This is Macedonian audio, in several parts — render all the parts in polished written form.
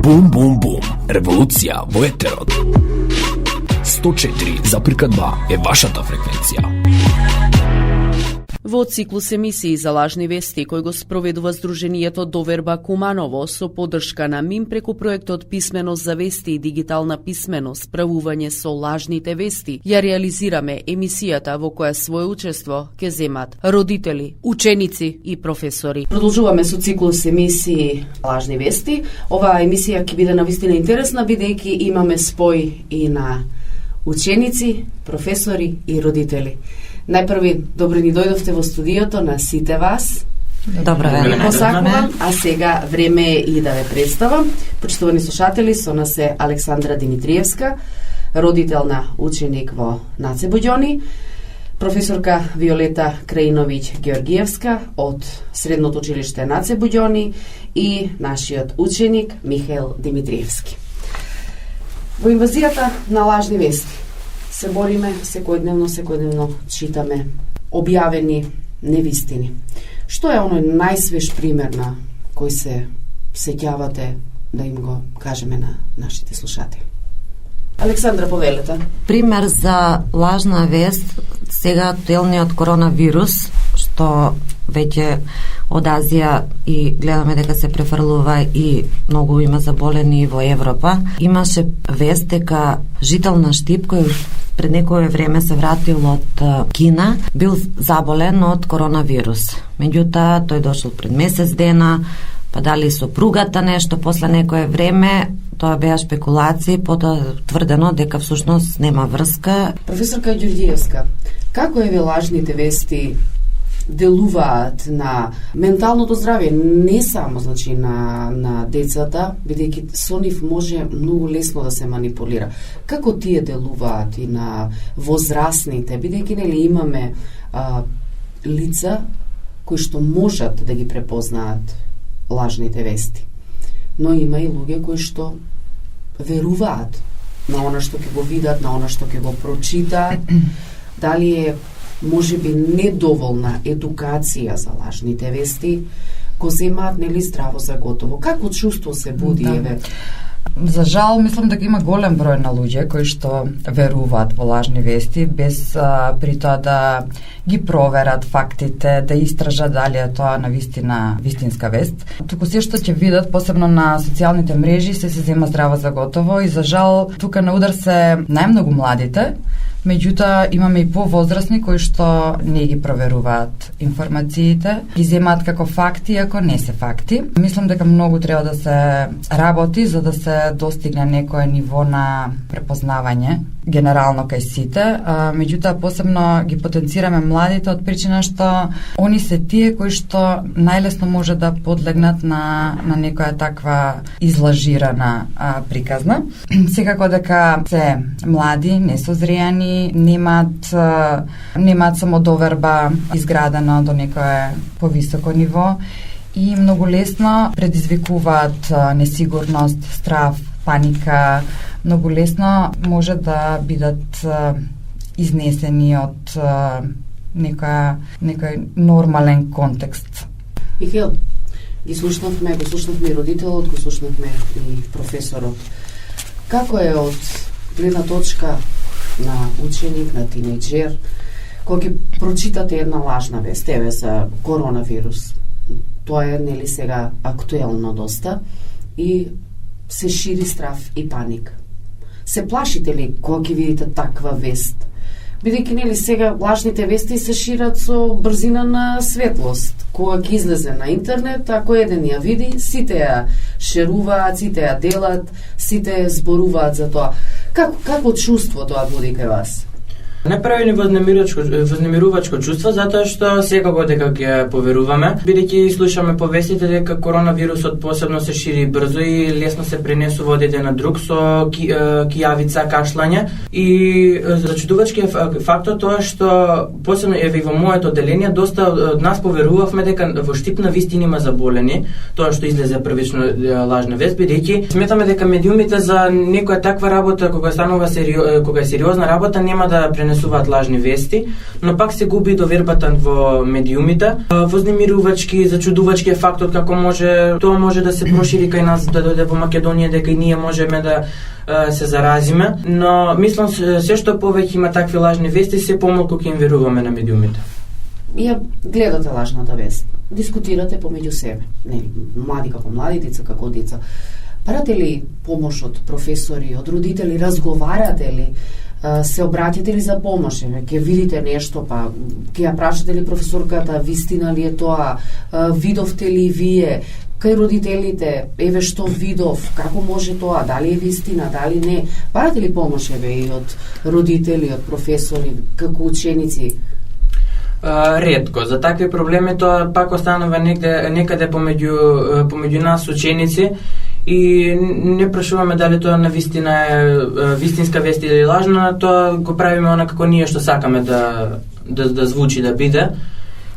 Бум, бум, бум. Револуција во етерот. 104,2 е вашата фреквенција. Во циклус емисии за лажни вести кој го спроведува Сдруженијето Доверба Куманово со поддршка на МИМ преку проектот Писменост за вести и дигитална писменост, справување со лажните вести, ја реализираме емисијата во која своје учество ќе земат родители, ученици и професори. Продолжуваме со циклус емисии лажни вести. Оваа емисија ќе биде навистина интересна бидејќи имаме спој и на ученици, професори и родители. Најпрви, добро ни дојдовте во студиото на сите вас. Добро време. Посакувам, а сега време е и да ве представам. Почитувани слушатели, со нас е Александра Димитриевска, родител на ученик во Наце Буѓони, професорка Виолета Краиновиќ Георгиевска од Средното училиште Наце Буѓони и нашиот ученик Михаил Димитриевски. Во инвазијата на лажни вести се бориме секојдневно читаме објавени невистини. Што е оној најсвеж пример на кој се сеќавате да им го кажеме на нашите слушатели? Александра, повелете. Пример за лажна вест сега актуелниот коронавирус, што веќе од Азија и гледаме дека се префрлува и многу има заболени во Европа. Имаше вест дека жител на Штип кој пред некое време се вратил од Кина, бил заболен од коронавирус. Меѓутоа, тој дошол пред месец дена, па дали сопругата нешто, после некое време, тоа беа спекулации, потоа тврдено дека всушност нема врска. Професорка Ѓурѓиевска, како еве лажните вести делуваат на менталното здравје, не само на децата, бидејќи со нив може многу лесно да се манипулира. Како тие делуваат и на возрастните, бидејќи нели имаме лица кои што можат да ги препознаат лажните вести. Но има и луѓе кои што веруваат на она што ќе го видат, на она што ќе го прочитаат. Дали е може би недоволна едукација за лажните вести, го земаат нели здраво за готово. Како чувство се буди, еве? За жал, мислам дека има голем број на луѓе кои што веруваат во лажни вести без при тоа да ги проверат фактите, да истражат дали е тоа навистина вистинска вест. Туку се што ќе видат, посебно на социјалните мрежи, се зема здраво за готово и за жал тука на удар се најмногу младите. Меѓутоа, имаме и повозрастни кои што не ги проверуваат информациите, ги земаат како факти, ако не се факти. Мислам дека многу треба да се работи за да се достигне некое ниво на препознавање, генерално кај сите. Меѓутоа, посебно ги потенцираме младите од причина што они се тие кои што најлесно може да подлегнат на некоја таква излажирана приказна. Секако дека се млади, несозријани, немаат самодоверба изградена до некое повисоко ниво и многу лесно предизвикуваат несигурност, страв, паника, многу лесно може да бидат изнесени од некој нормален контекст. Михаил, го слушнавме и родителот, го слушнавме и професорот. Како е од гледна точка на ученик, на тинејџер, кога ќе прочитате една лажна вест, еве за коронавирус, тоа е нели сега актуелно доста и се шири страв и паник. Се плашите ли кога ќе видите таква вест? Бидејќи нели сега лажните вести се шират со брзина на светлост. Кога ќе излезе на интернет, ако еден ја види, сите ја шеруваат, сите ја делат, сите зборуваат за тоа. Какво чувство тоа буди кај вас? Не прави ни вознемирувачко чувство, затоа што секако дека ќе поверуваме, бидејќи слушаме повестите дека коронавирусот посебно се шири брзо и лесно се пренесува од еден на друг со кијавица, кашлање. И зачудувачки е фактот тоа што посебно еве во моето одделение доста од нас поверувавме дека во Штип навистина има заболени, тоа што излезе првично лажна вест, бидејќи сметаме дека медиумите за некоја таква работа кога е сериозна работа нема да пренесуваат пренесуваат лажни вести, но пак се губи довербата во медиумите. Вознемирувачки, зачудувачки е фактот како тоа може да се прошири кај нас, да дојде во Македонија, дека и ние можеме да се заразиме, но мислам се што повеќе има такви лажни вести, се помалку ќе им веруваме на медиумите. Ја гледате лажната вест, дискутирате помеѓу себе, нели, млади како млади, деца како деца. Барате ли помош од професори, од родители, разговарате ли, се обраќате ли за помош, ќе видите нешто, па ќе ја прашате ли професорката, вистина ли е тоа, видовте ли вие, кај родителите, еве што видов, како може тоа, дали е вистина, дали не. Барате ли помош и од родители, од професори, како ученици? Ретко. За такви проблеми тоа пак останува некаде помеѓу нас ученици и не прашуваме дали тоа на вистина е вистинска вест или лажна, тоа го правиме онакако ние што сакаме да звучи, да биде.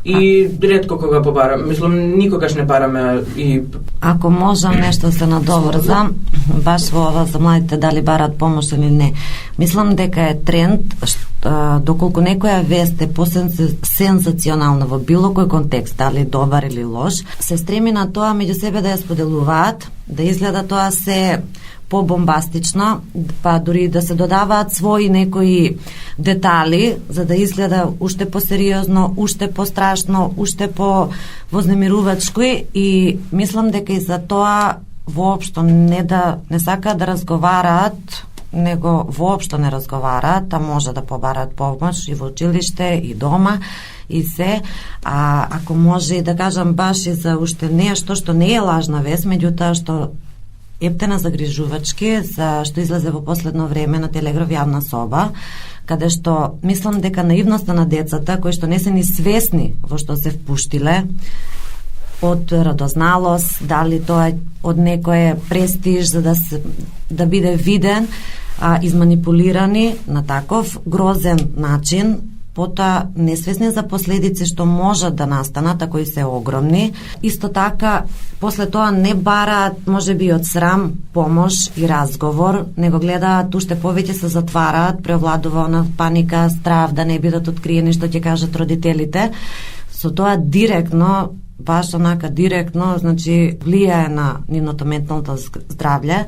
И ретко кога побарам, мислам никогаш не бараме и ако можам нешто се надоврзам, баш во ова за младите дали барат помош или не. Мислам дека е тренд доколку некоја вест е посензационална во било кој контекст, дали добар или лош, се стреми на тоа меѓу себе да ја споделуваат, да изгледа тоа се побомбастично, па дури да се додаваат своји некои детали за да изгледа уште посериозно, уште пострашно, уште повознемирувачко и мислам дека и за тоа воопшто не сакаат да разговараат, него воопшто не разговараат, а може да побараат помош и во училиште, и дома, и се. А ако може и да кажам баш и за уште нешто што не е лажна вест, меѓутоа што ептена загрижувачки, за што излезе во последно време на Телеграф јавна соба, каде што мислам дека наивноста на децата, кои што не се ни свесни во што се впуштиле, од радозналост, дали тоа е од некој престиж за да биде виден, изманипулирани на таков грозен начин, потоа несвесни за последици што можат да настанат, а кои се огромни. Исто така, после тоа не бараат, можеби од срам, помош и разговор, него гледаат уште повеќе се затвараат, преовладува на паника, страв да не бидат откриени што ќе кажат родителите. Со тоа директно, баш онака директно, значи влијае на нивното ментално здравје,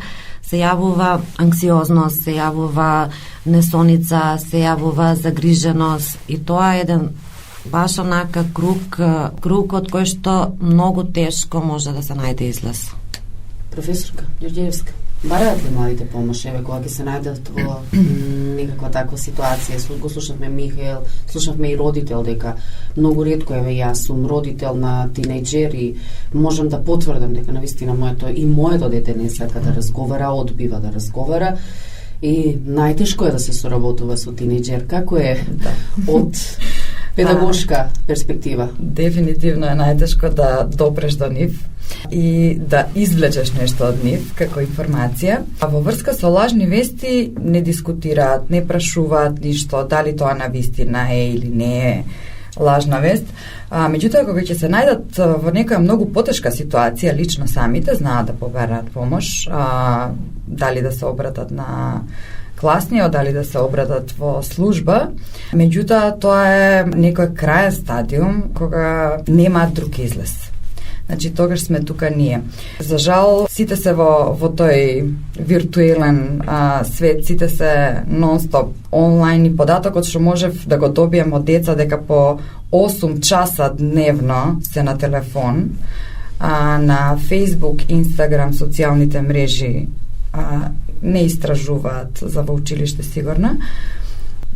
се јавува анксиозност, се јавува несоница, се јавува загриженост и тоа е еден баш онака круг од кој што многу тешко може да се најде излез. Професорка Ѓорѓиевска, бараат ли младите помош, еве кога ќе се најдат во некаква таква ситуација? Го слушавме Михаел, слушавме и родител дека многу ретко, еве јас сум родител на тинејџер и можам да потврдам дека навистина моето дете не сака да разговара, одбива да разговара и најтешко е да се соработува со тинејџер. Како е од педагошка перспектива? Дефинитивно е најтешко да допреш до нив и да извлечеш нешто од нив како информација. А во врска со лажни вести не дискутираат, не прашуваат ништо, дали тоа навистина е или не е лажна вест. Меѓутоа, кога ќе се најдат во некоја многу потешка ситуација, лично самите знаат да побараат помош, дали да се обратат на класниот, дали да се обратат во служба. Меѓутоа, тоа е некој крајен стадиум кога нема друг излез. Значи, тогаш сме тука ние. За жал, сите се во тој виртуелен свет, сите се нон-стоп онлайн и податокот што можев да го добием од деца дека по 8 часа дневно се на телефон, на Facebook, Instagram, социјалните мрежи не истражуваат за во училиште сигурно.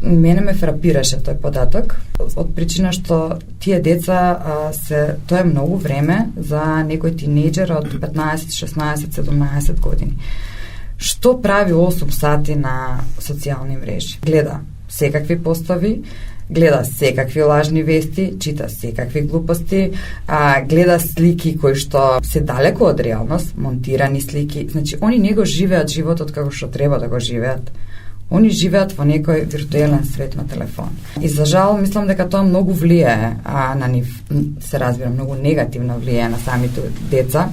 Мене ме фрапираше тој податок, од причина што тие деца тоа е многу време за некој тинејџер од 15, 16, 17 години. Што прави 8 сати на социјални мрежи? Гледа секакви постови, гледа секакви лажни вести, чита секакви глупости, гледа слики кои што се далеко од реалност, монтирани слики. Значи, они не го живеат животот како што треба да го живеат. Они живеат во некој виртуелен свет на телефон. И за жал, мислам дека тоа многу влијае на нив, се разбира, многу негативно влијае на самите деца,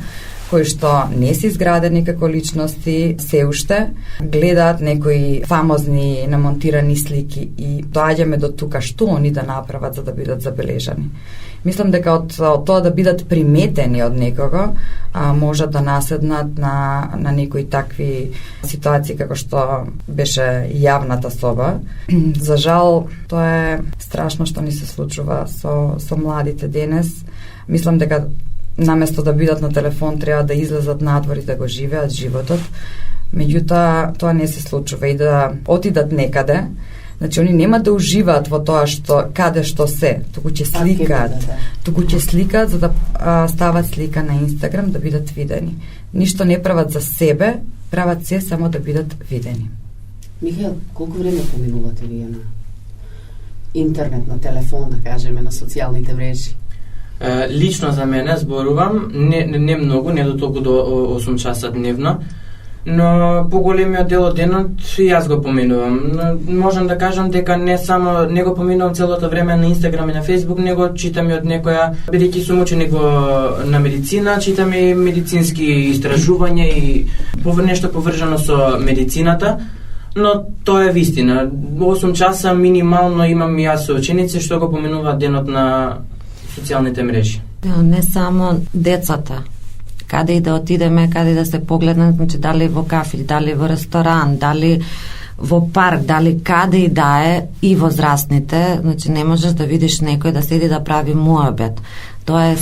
кои што не се изградени како личности се уште, гледаат некои фамозни намонтирани слики и доаѓаме до тука што они да направат за да бидат забележани. Мислам дека од тоа да бидат приметени од некого, можат да наседнат на некои такви ситуации како што беше јавната соба. За жал, тоа е страшно што ни се случува со младите денес. Мислам дека наместо да бидат на телефон треба да излезат надвор и да го живеат животот. Меѓутоа, тоа не се случува и да отидат некаде. Значи, они нема да уживаат во тоа каде што се, туку ќе сликаат, за да стават слика на Инстаграм да бидат видени. Ништо не прават за себе, прават се само да бидат видени. Михаил, колку време поминувате вие на интернет, на телефон, да кажеме, на социјалните мрежи? Лично за мене зборувам, не многу, не до толку до 8 часа дневно, но поголемиот дел од денот и јас го поминувам. Можам да кажам дека не го поминувам целото време на Инстаграм и на Фејсбук, него читам и од некоја, бидејќи сум ученик на медицина, читам и медицински истражувања и нешто поврзано со медицината, но тоа е вистина. 8 часа минимално имам и јас со ученици што го поминуваат денот на социјалните мрежи. Да, не само децата. Каде и да отидеме, каде да се погледнат, значи дали во кафе, дали во ресторан, дали во парк, дали каде и да е, и возрастните, значи не можеш да видиш некој да седи да прави муабет. Тоа е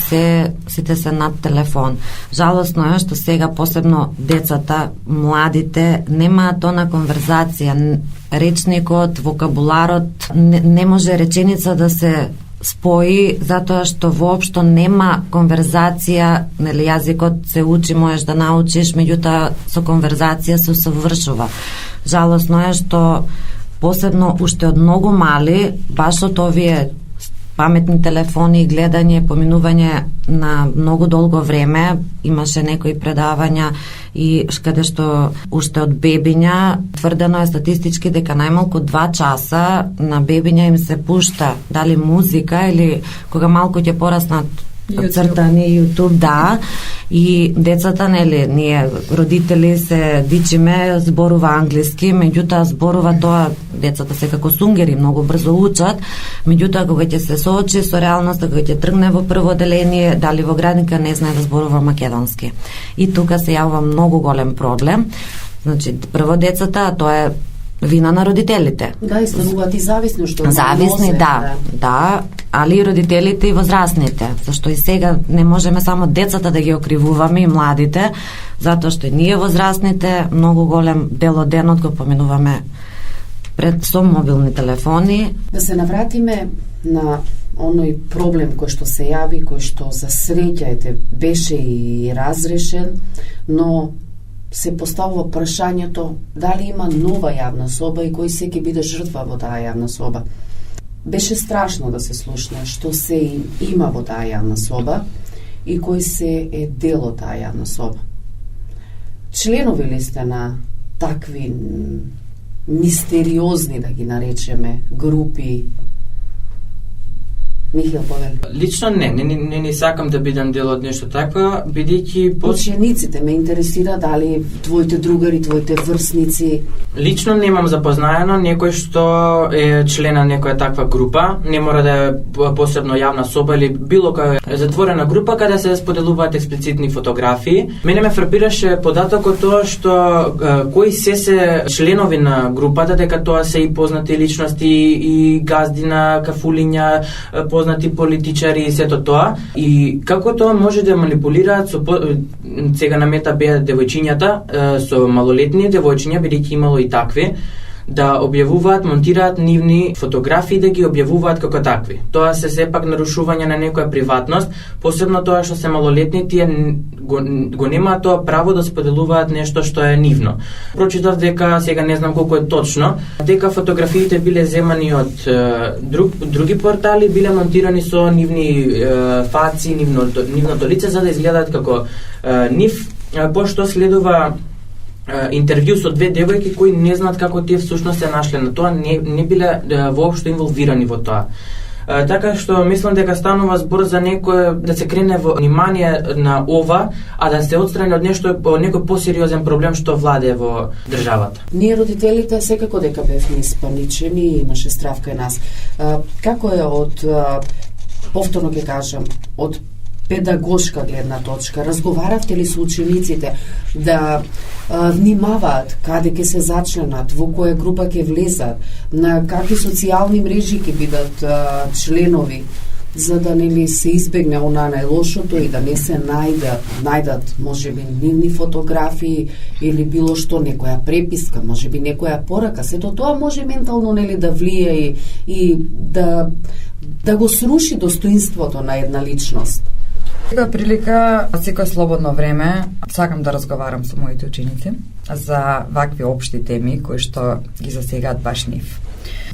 сите се над телефон. Жалосно е што сега посебно децата, младите, немаат она конверзација, речникот, вокабуларот, не може реченица да се спои, затоа што воопшто нема конверзација, нели јазикот се учи, можеш да научиш, меѓутоа со конверзација се усовршува. Жалосно е што посебно уште од многу мали, баш од овие паметни телефони и гледање, поминување на многу долго време, имаше некои предавања и каде што уште од бебиња тврдено е статистички дека најмалку 2 часа на бебиња им се пушта дали музика или кога малку ќе пораснат цртани YouTube, да, и децата, нели, ние родители се дичиме, зборува англиски, меѓутоа зборува тоа, децата се како сунгери, многу брзо учат, меѓутоа кога ќе се соочи со реалноста, кога ќе тргне во прво оделение, дали во градинка не знае да зборува македонски. И тука се јавува многу голем проблем. Значи, прво децата, тоа е вина на родителите. Да, и стануваат и зависни што зависни, да, али и родителите и возрастните, зашто и сега не можеме само децата да ги окривуваме и младите, затоа што и ние возрастните многу голем дел од денот го поминуваме пред со мобилни телефони. Да се навратиме на оној проблем кој што се јави, кој што за среќа беше и разрешен, но се поставува прашањето дали има нова јавна соба и кој се ќе биде жртва во таа јавна соба. Беше страшно да се слушне што се има во таа јавна соба и кој се е дел од таа јавна соба. Членови ли сте на такви мистериозни, да ги наречеме, групи? Михаил, повели. Лично не сакам да бидам дел од нешто такво, бидејќи учениците ме интересира дали твоите другари, твоите врсници. Лично немам запознаено некој што е член на некоја таква група, не мора да е посебно јавна соба или било која затворена група каде се споделуваат експлицитни фотографии. Мене ме фрапираше податокот тоа што кои се членови на групата, дека тоа се и познати личности и газди на кафулиња, познати политичари и сето тоа, и како тоа може да манипулираат со сега намета беа девојчињата со малолетни девојчиња, бидејќи имало и такви, да објавуваат, монтираат нивни фотографии, да ги објавуваат како такви. Тоа се сепак нарушување на некоја приватност, посебно тоа што се малолетни, тие го немаат тоа право да споделуваат нешто што е нивно. Прочитав дека, сега не знам колку е точно, дека фотографиите биле земани од други портали, биле монтирани со нивни фаци, нивното лице, за да изгледаат како нив, пошто следува интервју со 2 девојки кои не знаат како тие всушност се нашле на тоа, не биле воопшто инволвирани во тоа. Така што мислам дека станува збор за некое да се крене во внимание на ова, а да се отстрани од некој посериозен проблем што владее во државата. Ние родителите секако дека бевме испаничени и имаше страв кај нас. Како е од повторно ќе кажам, од педагошка гледна точка, разговаравте ли со учениците да внимаваат каде ќе се зачленат, во која група ќе влезат, на какви социјални мрежи ќе бидат членови, за да нели се избегне она најлошото и да не се најдат можеби нивни фотографии или било што, некоја преписка, можеби некоја порака. Сето тоа може ментално нели да влие и да го сруши достоинството на една личност. Секоја прилика, секој слободно време, сакам да разговарам со моите ученици за вакви општи теми кои што ги засегаат баш нив.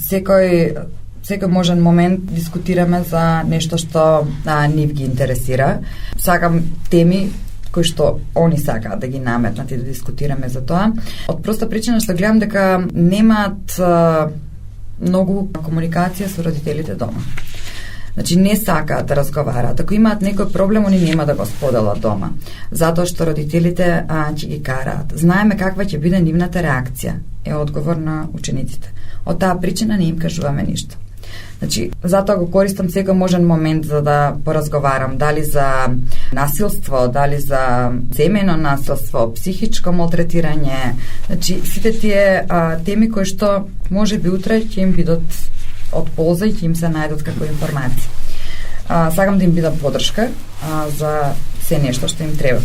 Секој можен момент дискутираме за нешто што нив ги интересира. Сакам теми кои што они сакаат да ги наметнат и да дискутираме за тоа. Од проста причина што гледам дека немаат многу комуникација со родителите дома. Значи не сакаат да разговараат. Ако имаат некој проблем, они нема да го споделат дома. Затоа што родителите ќе ги караат. Знаеме каква ќе биде нивната реакција. Е одговор на учениците. Од таа причина не им кажуваме ништо. Значи, затоа го користам секој можен момент за да поразговарам дали за насилство, дали за семејно насилство, психичко малтретирање. Значи, сите тие теми кои што може би утре ќе им бидат од полза и ќе им се најдат како информации. Сакам да им бидам подршка за се нешто што им треба.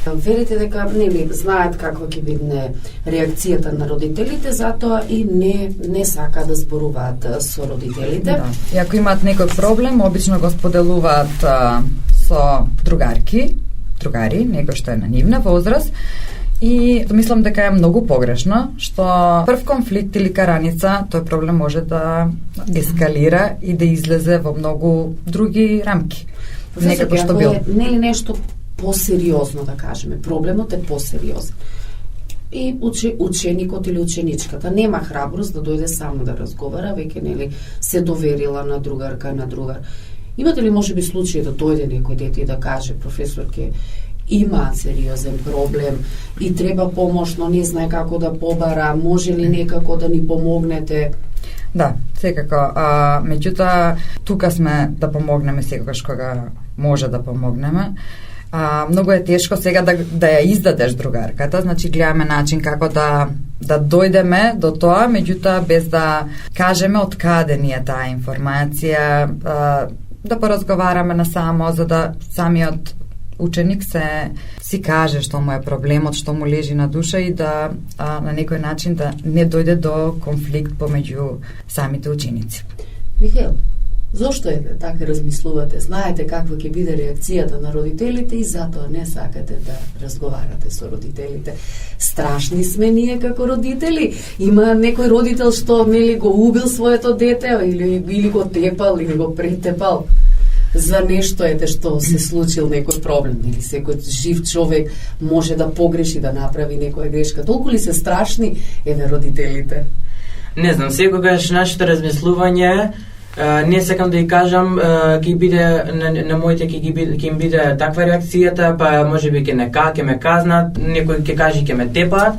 Верите дека нели знаат каква ќе биде реакцијата на родителите, затоа и не сака да зборуваат со родителите. Да. И ако имаат некој проблем, обично го споделуваат со другари, некој што е на нивна возраст. И мислам дека е многу погрешно што прв конфликт или караница, тој проблем може да ескалира и да излезе во многу други рамки. Некако што било. Нели нешто посериозно да кажеме, проблемот е посериозен. И ученикот или ученичката нема храброст да дојде само да разговара, веќе нели се доверила на другарка, на другар. Имате ли можеби случај да дојде некој дете и да каже, професорке, има сериозен проблем и треба помош, но не знае како да побара, може ли некако да ни помогнете? Да, секако. Меѓутоа, тука сме да помогнеме секогаш кога може да помогнеме. Многу е тешко сега да ја издадеш другарката, значи гледаме начин како да дојдеме до тоа, меѓутоа без да кажеме од каде ни е таа информација, да поразговараме насамо за да самиот ученик си каже што му е проблемот, што му лежи на душа и да на некој начин да не дојде до конфликт помеѓу самите ученици. Михаил, зошто е така размислувате? Знаете каква ќе биде реакцијата на родителите и затоа не сакате да разговарате со родителите. Страшни сме ние како родители. Има некој родител што нели го убил своето дете или го тепал или го претепал за нешто што се случил некој проблем, или секој жив човек може да погреши, да направи некоја грешка. Толку ли се страшни родителите? Не знам, секогаш нашето размислување, не сакам да ја кажам, ќе биде на моите ќе им биде таква реакцијата, па можеби ќе ме казнат, некој ќе каже ќе ме тепаат.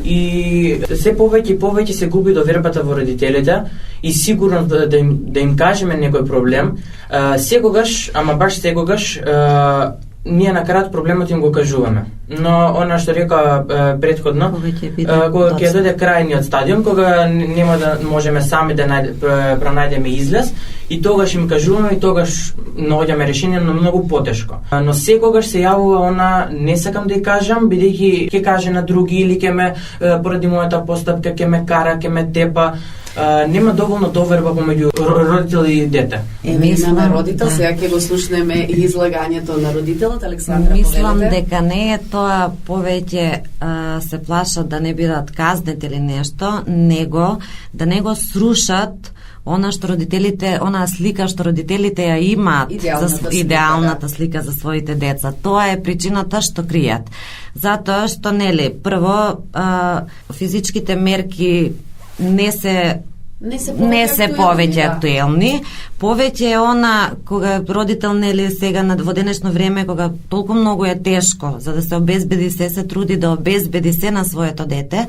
И се повеќе и повеќе се губи довербата во родителите и сигурно да им кажеме некој проблем, секогаш, ама баш секогаш, ние на крајот проблемот им го кажуваме. Но она што река претходно, кога ќе дојде крајниот стадиум, кога нема да можеме сами да пронајдеме излез, и тогаш им кажуваме и тогаш наоѓаме решение, но многу потешко. Но секогаш се јавува она, не сакам да ја кажам, бидејќи ќе каже на други или ќе ме поради мојата постапка ќе ме кара, ќе ме тепа. Нема доволно доверба помеѓу родител и дете. Имаме родител, сега ќе го слушнеме и излагањето на родителот. Александра, мислам дека не е тоа повеќе се плашат да не бидат казнети или нешто, него да не го срушат она што родителите, она слика што родителите ја имаат, идеалната слика за своите деца. Тоа е причината што кријат. Затоа што нели прво физичките мерки не се не се повеќе актуелни. Повеќе е она кога родител нели сега во денешно време кога толку многу е тешко за да се обезбеди се труди да обезбеди се на своето дете,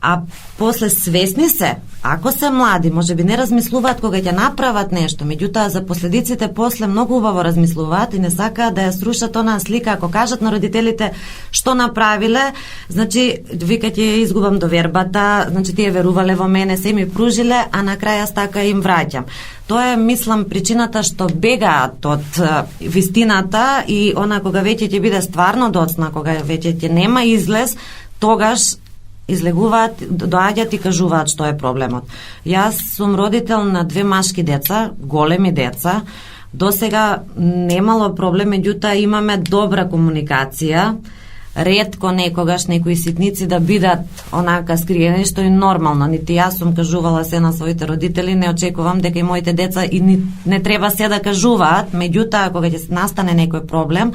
а после свесни се, ако се млади, можеби не размислуваат кога ќе направат нешто, меѓутоа за последиците после многу убаво размислуваат и не сакаат да ја срушат онаа слика, ако кажат на родителите што направиле, значи вика ќе изгубам довербата, значи тие верувале во мене, се ми пружиле, а на крај јас така им враќам. Тоа е, мислам, причината што бегаат од вистината и она кога веќе ќе биде стварно доцна, кога веќе ќе нема излез, тогаш излегуваат, доаѓаат и кажуваат што е проблемот. Јас сум родител на 2 машки деца, големи деца. До сега немало проблем, меѓутоа имаме добра комуникација. Ретко некогаш некои ситници да бидат онака скриени, што е нормално. Нити јас сум кажувала се на своите родители, не очекувам дека и моите деца и не треба се да кажуваат, меѓутоа кога ќе настане некој проблем,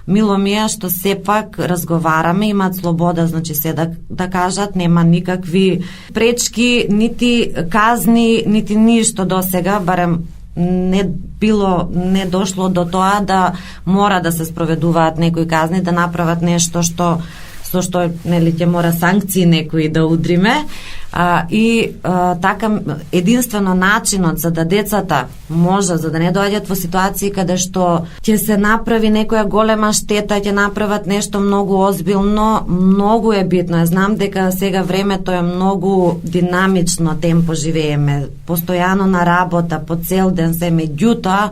мило ми е што сепак разговараме, имаат слобода, значи се да кажат, нема никакви пречки, нити казни, нити ништо до сега, барем не дошло до тоа да мора да се спроведуваат некои казни, да направат нешто што нели ќе мора санкции некои да удриме. Така единствено начинот за да децата може, за да не доаѓат во ситуации каде што ќе се направи некоја голема штета, ќе направат нешто многу озбилно, многу е битно. Ја знам дека сега времето е многу динамично, темпо живееме, постојано на работа, по цел ден се, меѓутоа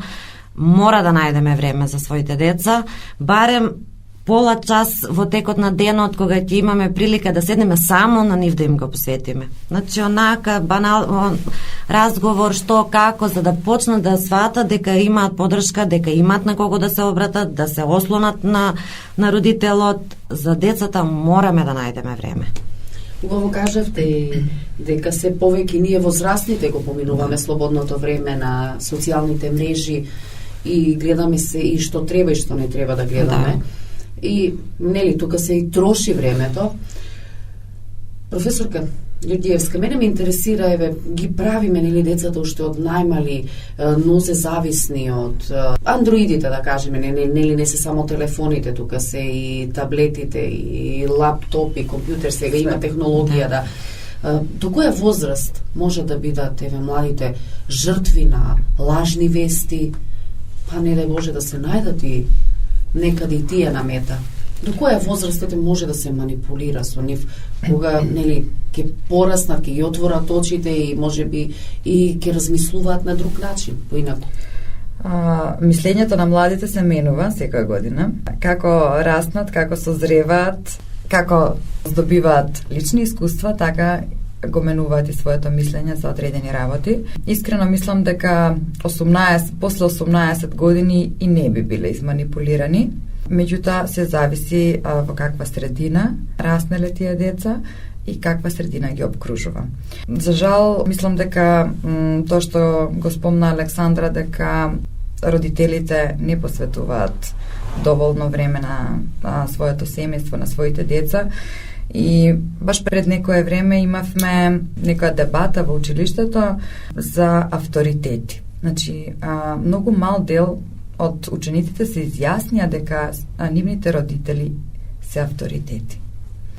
мора да најдеме време за своите деца, барем пола час во текот на денот кога ќе имаме прилика да седнеме само на нив да им го посветиме. Значи онака банал разговор што како за да почнат да сватат дека имаат поддршка, дека имаат на кого да се обратат, да се ослонат на родителот. За децата мораме да најдеме време. Убаво кажавте дека се повеќе ние возрастните го поминуваме слободното време на социјалните мрежи и гледаме се и што треба и што не треба да гледаме. Да. И, нели, тука се и троши времето. Професорка Ѓорѓиевска, мене ме интересира, еве, ги правиме, нели, децата уште од најмали нозе зависни од андроидите, да кажеме, нели, не се само телефоните, тука се и таблетите, и лаптопи, компјутер, сега има технологија, да. До која возраст може да бидат, еве, младите жртви на лажни вести, па не дај Боже да се најдат и некаде и тие на мета? До која возраст може да се манипулира со нив, кога, нели, ќе пораснат, ќе ги отворат очите и можеби и ќе размислуваат на друг начин, поинаку? Мислењето на младите се менува секоја година. Како раснат, како созреваат, како здобиваат лични искуства, така го менуваат и своето мислење за одредени работи. Искрено мислам дека после 18 години и не би биле изманипулирани. Меѓутоа се зависи во каква средина раснеле тие деца и каква средина ги обкружува. За жал, мислам дека тоа што го спомна Александра, дека родителите не посветуваат доволно време на своето семејство, на своите деца. И баш пред некое време имавме некоја дебата во училиштето за авторитети. Значи, многу мал дел од учениците се изјаснија дека нивните родители се авторитети.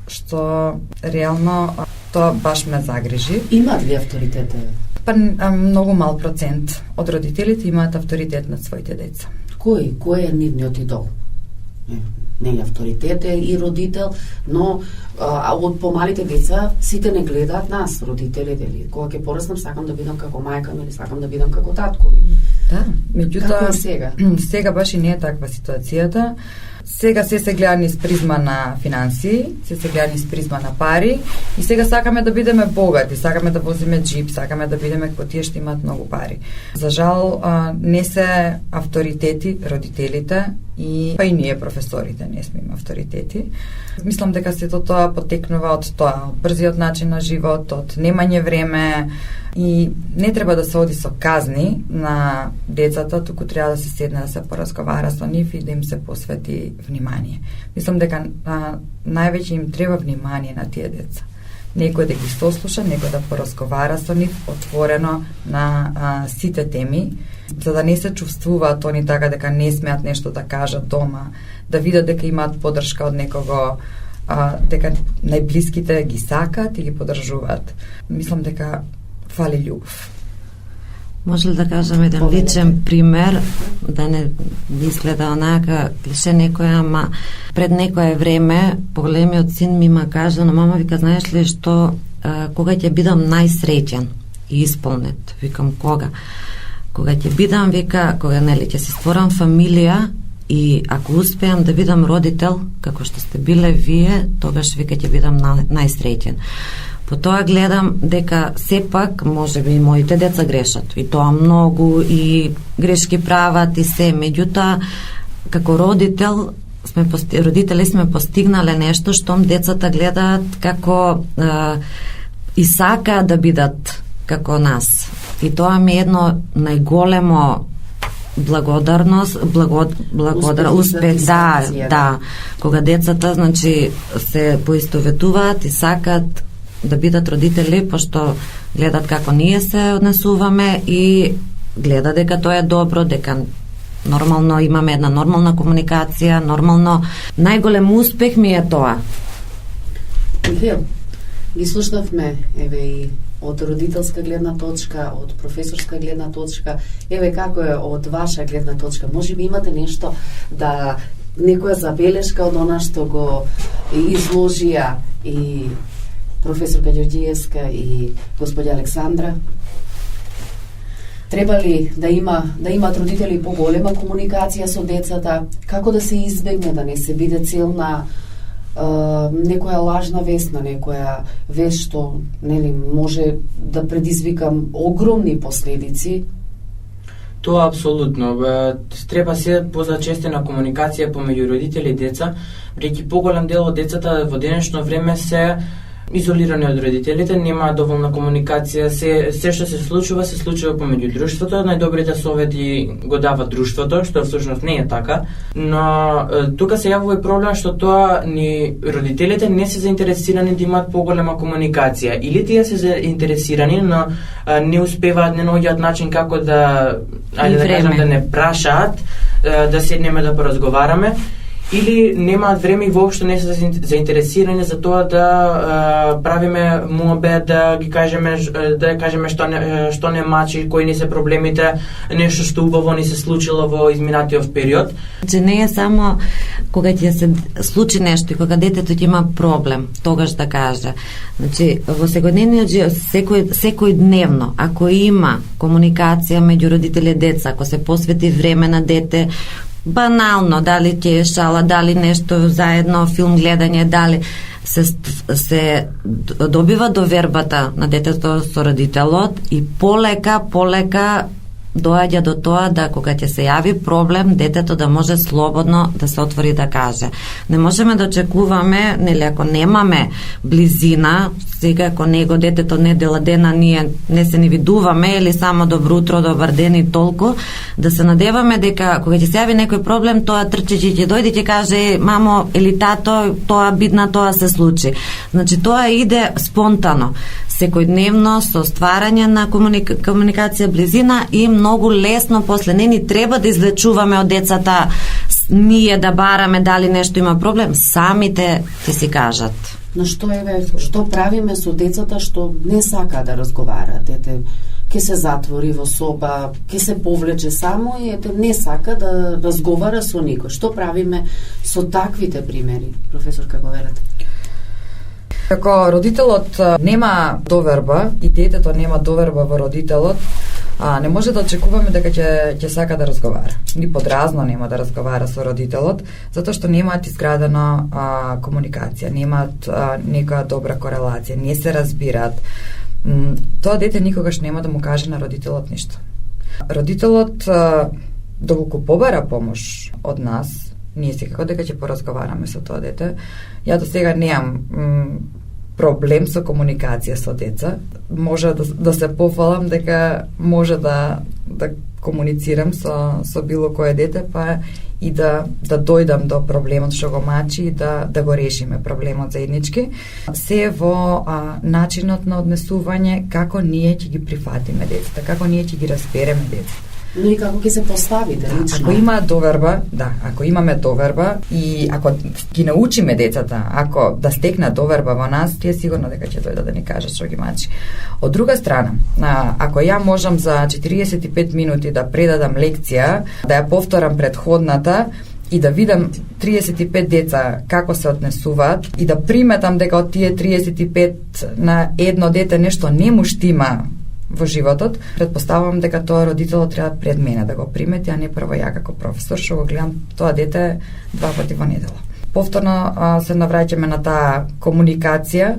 Што реално тоа баш ме загрижи. Имаат ли авторитете? Па многу мал процент од родителите имаат авторитет над своите деца. Кој е нивниот идол? Нели авторитет е и родител, но од помалите деца сите не гледаат нас, родителите. Кога ќе пораснам, сакам да бидам како мајка ми или сакам да бидам како татко ми. Да, меѓутоа како е сега? Сега баш и не е таква ситуацијата. Сега се гледа низ призма на финансии, се гледа низ призма на пари и сега сакаме да бидеме богати, сакаме да возиме джип, сакаме да бидеме како тие што имаат многу пари. За жал, не се авторитети родителите па и ние професорите не сме им авторитети. Мислам дека сето тоа потекнува од тоа, од брзиот начин на живот, од немање време и не треба да се оди со казни на децата, туку треба да се седне да се поразговара со нив и да им се посвети внимание. Мислам дека највеќе им треба внимание на тие деца. некој да ги сослуша, некој да поразговара со нив отворено на сите теми, за да не се чувствуваат они така дека не смеат нешто да кажат дома, да видат дека имаат поддршка од некого, дека најблиските ги сакат и ги поддржуваат. Мислам дека фали љубов. Може ли да кажем еден личен пример, да не изгледа онака клише некоја, ама пред некое време поголемиот син ми ма кажа, но мама, вика, знаеш ли што, кога ќе бидам најсреќен и исполнет? Викам, кога? Кога ќе бидам, вика, кога нели ќе си створам фамилија и ако успеам да бидам родител, како што сте биле вие, тогаш, вика, ќе бидам најсреќен. По тоа гледам дека сепак можеби и моите деца грешат, и тоа многу, и грешки прават и се, меѓутоа како родители сме постигнале нешто штом децата гледаат како и сакаат да бидат како нас. И тоа ми е едно најголемо успех, да, кога децата, значи, се поистоветуваат и сакаат да бидат родители, пошто гледат како ние се однесуваме и гледа дека тоа е добро, дека нормално имаме една нормална комуникација, нормално. Најголем успех ми е тоа. Михаил, ги слушнавме, еве, и од родителска гледна точка, од професорска гледна точка, еве како е од ваша гледна точка. Може би имате нешто да, некоја забелешка од она што го изложија и професорка Ѓорѓиевска и господја Александра? Треба ли да имаат родители поголема комуникација со децата? Како да се избегне да не се биде цел на некоја лажна вест, на некоја вест што, нели, може да предизвика огромни последици? Тоа апсолутно. Треба се позачестена комуникација помеѓу родители и деца, бидејќи поголем дел од децата во денешно време се изолирани од родителите, нема доволна комуникација, се што се случува помеѓу друштвото. Најдобрите совети го дава друштвото, што всушност не е така, но тука се јавува и проблем што тоа ни родителите не се заинтересирани да имаат поголема комуникација, или тие се заинтересирани, но не успеваат, не наоѓаат начин како да, да кажам, да не прашаат, да седнеме да поразговараме, или немаат време и воопшто не се заинтересирани за тоа да правиме муабет, да кажеме што не мачи, кои не се проблемите, нешто што убаво ни се случило во изминатиот период. Че не е само кога ќе се случи нешто и кога детето ќе има проблем, тогаш да каже. Значи, во секојдневниот живот, секој дневно, ако има комуникација меѓу родители и деца, ако се посвети време на дете, банално, дали ќе е шала, дали нешто заедно, филм гледање, дали се добива довербата на детето со родителот и полека доаѓа до тоа да кога ќе се јави проблем, детето да може слободно да се отвори да каже. Не можеме да очекуваме, нели, ако немаме близина, сега ако него детето недела дена ние не се ни видуваме или само добро утро, добар ден и толку, да се надеваме дека кога ќе се јави некој проблем, тоа трчејќи ќе дојде и ќе каже мамо или тато, тоа бидна, тоа се случи. Значи тоа иде спонтано, секојдневно со стварање на комуникација, близина и многу лесно после не ни треба да излечуваме од децата, ние да бараме дали нешто има проблем, самите ќе си кажат. Но што правиме со децата што не сака да разговара? Дете ќе се затвори во соба, ќе се повлече само и не сака да разговара со никој. Што правиме со таквите примери, професор, како велете? Како родителот нема доверба и детето нема доверба во родителот, не може да очекуваме дека ќе сака да разговара. Ни подразно нема да разговара со родителот, затоа што немаат изградена комуникација, немаат некоја добра корелација, не се разбираат. Тоа дете никогаш нема да му каже на родителот ништо. Родителот, доколку побара помош од нас, ние секако дека ќе поразговараме со тоа дете. Ја до сега немам проблем со комуникација со деца. Може да се пофалам дека може да комуницирам со било кое дете, па и да дојдам до проблемот што го мачи и да го решиме проблемот заеднички. Се во начинот на однесување, како ние ќе ги прифатиме децата, како ние ќе ги разбереме децата. Но и како ќе се поставите лично? Ако има доверба, ако имаме доверба и ако ги научиме децата, ако да стекнат доверба во нас, тие сигурно дека ќе дојдат да ни кажат што ги мачи. Од друга страна, ако ја можам за 45 минути да предадам лекција, да ја повторам предходната и да видам 35 деца како се однесуваат и да приметам дека од тие 35 на едно дете нешто не му штима во животот, предпоставувам дека тоа родителот треба пред мене да го примети, а не прво ја како професор што го гледам тоа дете 2 пати во недела. Повторно се навраќаме на таа комуникација.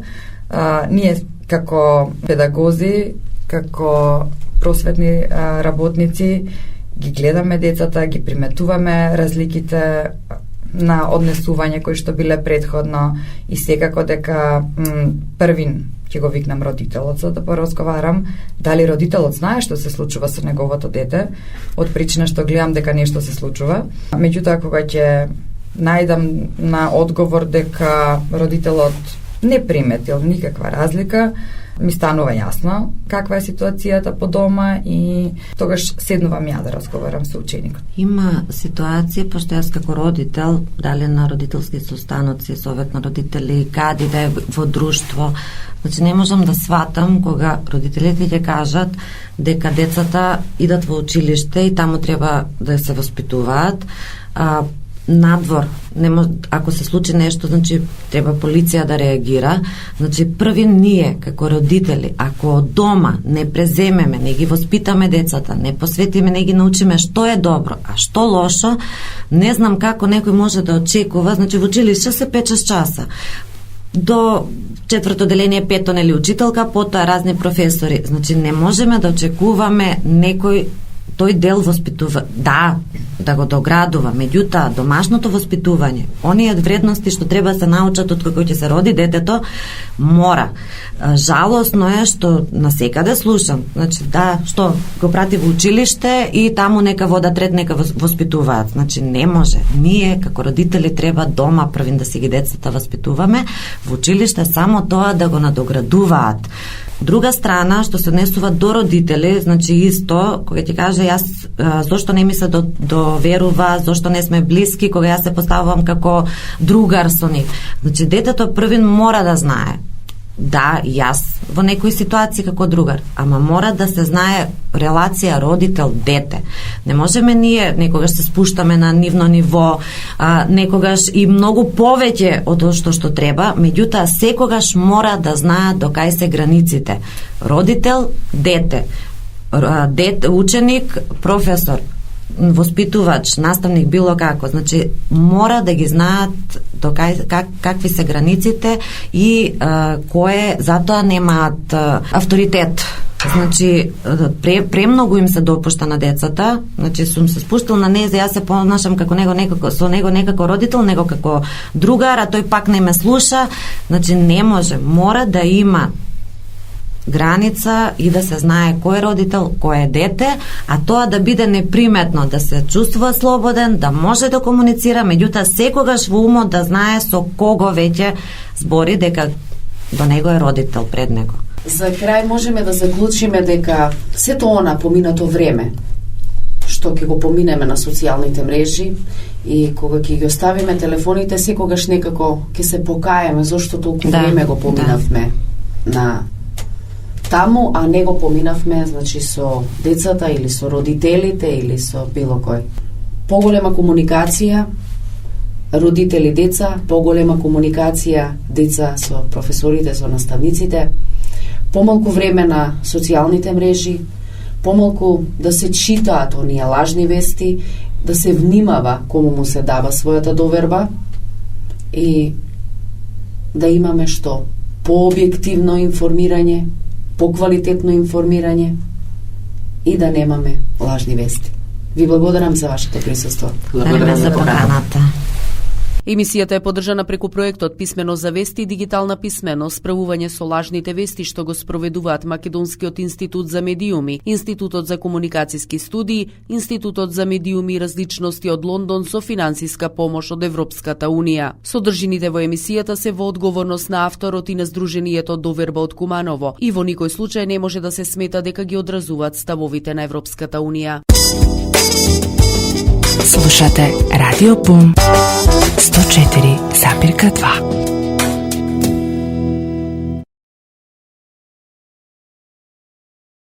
Ние како педагози, како просветни работници ги гледаме децата, ги приметуваме разликите на однесување кои што биле предходно и секако дека првин ќе го викнам родителот за да поразговарам дали родителот знае што се случува со неговото дете, од причина што гледам дека нешто се случува. Меѓутоа кога ќе најдам на одговор дека родителот не приметил никаква разлика, ми станува јасно каква е ситуацијата по дома и тогаш седнувам ја да разговарам со ученикот. Има ситуација, пошто јас како родител, дали на родителски состаноци, совет на родители, каде да е во друштво, значи не можам да сватам кога родителите ќе кажат дека децата идат во училиште и таму треба да се воспитуваат, надвор, ако се случи нешто, значи треба полиција да реагира. Значи први ние како родители, ако од дома не преземеме, не ги воспитаме децата, не посветиме, не ги научиме што е добро, а што лошо, не знам како некој може да очекува, значи во училиште се 5-6 часа. До четврто деление, пето нели учителка, потоа разни професори. Значи не можеме да очекуваме некој тој дел воспитува, да го доградува, меѓутоа домашното воспитување, оние вредности што треба да се научат од кога ќе се роди детето, мора. Жалосно е што насекаде слушам, значи што го прати во училиште и таму нека водат ред, нека воспитуваат. Значи не може. Ние како родители треба дома првин да си ги децата воспитуваме, во училиште само тоа да го надоградуваат. Друга страна, што се однесува до родители, значи исто, кога ќе каже јас зошто не ми се доверува, зошто не сме блиски, кога јас се поставувам како другар со нив. Значи детето првин мора да знае. Да, јас во некои ситуации како другар, ама мора да се знае релација родител-дете. Не можеме ние некогаш се спуштаме на нивно ниво, некогаш и многу повеќе од тоа што треба, меѓутоа секогаш мора да знаат до кај се границите. Родител, дете, ученик, професор, воспитувач, наставник, било како. Значи, мора да ги знаат какви се границите и кое, затоа немаат авторитет. Значи, премногу им се допушта на децата. Значи, сум се спуштил на незе, јас се понашам како со него некако родител, него како другар, а тој пак не ме слуша. Значи, не може. Мора да има граница и да се знае кој е родител, кој е дете, а тоа да биде неприметно, да се чувствува слободен, да може да комуницира, меѓутоа секогаш во умот да знае со кого веќе збори, дека до него е родител пред него. За крај можеме да заклучиме дека сето она поминато време што ќе го поминеме на социјалните мрежи и кога ќе ги оставиме телефоните, секогаш некако ќе се покаеме зашто толку време го поминавме на таму, а не го поминавме, значи, со децата или со родителите или со било кој. Поголема комуникација, родители деца, поголема комуникација деца со професорите, со наставниците, помалку време на социјалните мрежи, помалку да се читаат оние лажни вести, да се внимава кому му се дава својата доверба и да имаме што? Пообјективно информирање, поквалитетно информирање и да немаме лажни вести. Ви благодарам за вашето присуство. Благодарам за поканата. Емисијата е поддржана преку проектот Писменост за вести и дигитална писменост, справување со лажните вести што го спроведуваат Македонскиот институт за медиуми, Институтот за комуникацијски студии, Институтот за медиуми и различности од Лондон со финансиска помош од Европската унија. Содржините во емисијата се во одговорност на авторот и на Сдруженијето Доверба од Куманово и во никој случај не може да се смета дека ги одразуваат ставовите на Европската унија. Слушате Радио Бум 104,2.